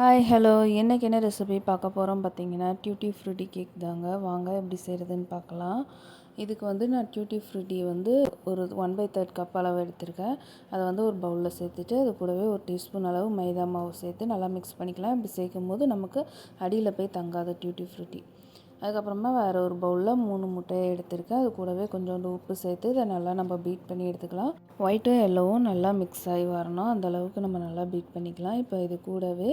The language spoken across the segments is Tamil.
ஹாய் ஹலோ இன்றைக்கி என்ன ரெசிபி பார்க்க போகிறோம் பார்த்தீங்கன்னா டியூட்டி ஃப்ரூட்டி கேக் தாங்க. வாங்க எப்படி செய்கிறதுன்னு பார்க்கலாம். இதுக்கு நான் டியூட்டி ஃப்ரூட்டி ஒரு 1/3 கப் அளவு எடுத்திருக்கேன். அதை ஒரு பவுலில் சேர்த்துட்டு அது கூடவே ஒரு டீஸ்பூன் அளவு மைதா மாவு சேர்த்து நல்லா மிக்ஸ் பண்ணிக்கலாம். இப்படி சேர்க்கும் போது நமக்கு அடியில் போய் தங்காது டியூட்டி ஃப்ரூட்டி. அதுக்கப்புறமா வேறு ஒரு பவுலில் 3 முட்டையை எடுத்திருக்கேன். அது கூடவே கொஞ்சோண்டு உப்பு சேர்த்து இதை நல்லா நம்ம பீட் பண்ணி எடுத்துக்கலாம். ஒயிட்டும் எல்லோவும் நல்லா மிக்ஸ் ஆகி வரணும், அந்தளவுக்கு நம்ம நல்லா பீட் பண்ணிக்கலாம். இப்போ இது கூடவே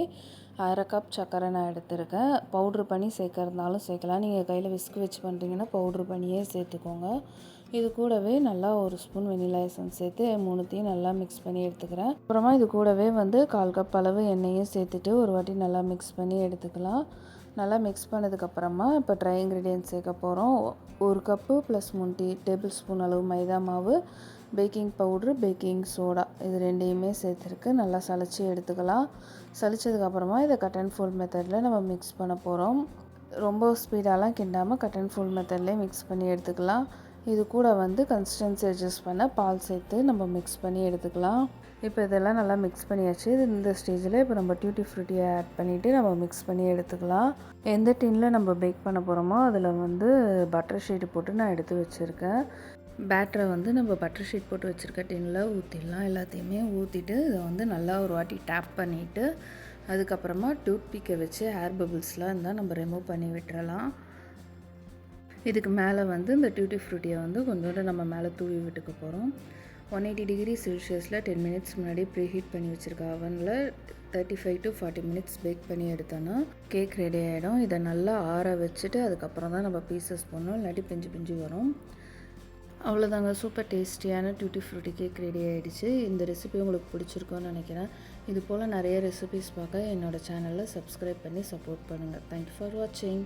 1/2 கப் சர்க்கரை நான் எடுத்திருக்கேன். பவுட்ரு பண்ணி சேர்க்கறதுனாலும் சேர்க்கலாம், நீங்கள் கையில் விஸ்க் வச்சு பண்ணுறீங்கன்னா பவுட்ரு பண்ணியே சேர்த்துக்கோங்க. இது கூடவே நல்லா ஒரு ஸ்பூன் வெனிலா எசன்ஸ் சேர்த்து மூணுத்தையும் நல்லா மிக்ஸ் பண்ணி எடுத்துக்கிறேன். அப்புறமா இது கூடவே 1/4 கப் அளவு எண்ணெயும் சேர்த்துட்டு ஒரு வாட்டி நல்லா மிக்ஸ் பண்ணி எடுத்துக்கலாம். நல்லா மிக்ஸ் பண்ணதுக்கப்புறமா இப்போ ட்ரை இன்க்ரீடியன்ட்ஸ் சேர்க்க போகிறோம். 1 கப்பு ப்ளஸ் 3 டேபிள் ஸ்பூன் அளவு மைதா மாவு, பேக்கிங் பவுட்ரு, பேக்கிங் சோடா இது ரெண்டையுமே சேர்த்துருக்கு. நல்லா சளிச்சு எடுத்துக்கலாம். சளிச்சதுக்கப்புறமா இதை கட் அண்ட் ஃபோல்ட் மெத்தடில் நம்ம மிக்ஸ் பண்ண போகிறோம். ரொம்ப ஸ்பீடாலாம் கிண்டாமல் கட் அண்ட் ஃபோல்ட் மெத்தட்லேயே மிக்ஸ் பண்ணி எடுத்துக்கலாம். இது கூட கன்சிஸ்டன்சி அட்ஜஸ்ட் பண்ண பால் சேர்த்து நம்ம மிக்ஸ் பண்ணி எடுத்துக்கலாம். இப்போ இதெல்லாம் நல்லா மிக்ஸ் பண்ணியாச்சு. இந்த ஸ்டேஜில் இப்போ நம்ம டியூட்டி ஃப்ரூட்டியை ஆட் பண்ணிவிட்டு நம்ம மிக்ஸ் பண்ணி எடுத்துக்கலாம். எந்த டின்னில் நம்ம பேக் பண்ண போகிறோமோ அதில் பட்டர் ஷீட்டு போட்டு நான் எடுத்து வச்சுருக்கேன். பேட்டரை நம்ம பட்டர் ஷீட் போட்டு வச்சுருக்க டின்னில் ஊற்றிடலாம். எல்லாத்தையுமே ஊற்றிட்டு இதை நல்லா ஒரு வாட்டி டேப் பண்ணிவிட்டு அதுக்கப்புறமா டூத் பிக்கை வச்சு ஏர் பபிள்ஸ்லாம் இருந்தால் நம்ம ரிமூவ் பண்ணி விட்டுறலாம். இதுக்கு மேலே இந்த டியூட்டி ஃப்ரூட்டியை கொஞ்சோண்டு நம்ம மேலே தூவி விட்டுக்க போகிறோம். 180 டிகிரி செல்சியஸில் 10 மினிட்ஸ் முன்னாடி ப்ரீ ஹீட் பண்ணி வச்சுருக்க அவனில் 35 to 40 மினிட்ஸ் பேக் பண்ணி எடுத்தோன்னா கேக் ரெடி ஆகிடும். இதை நல்லா ஆற வச்சுட்டு அதுக்கப்புறம் தான் நம்ம பீசஸ் பண்ணோம், இல்லாட்டி பிஞ்சு பிஞ்சு வரும். அவ்வளோதாங்க, சூப்பர் டேஸ்டியான டியூட்டி ஃப்ரூட்டி கேக் ரெடி ஆகிடுச்சு. இந்த ரெசிபி உங்களுக்கு பிடிச்சிருக்கோன்னு நினைக்கிறேன். இது போல் நிறைய ரெசிபிஸ் பார்க்க என்னோடய சேனலில் சப்ஸ்கிரைப் பண்ணி சப்போர்ட் பண்ணுங்கள். தேங்க்யூ ஃபார் வாட்சிங்.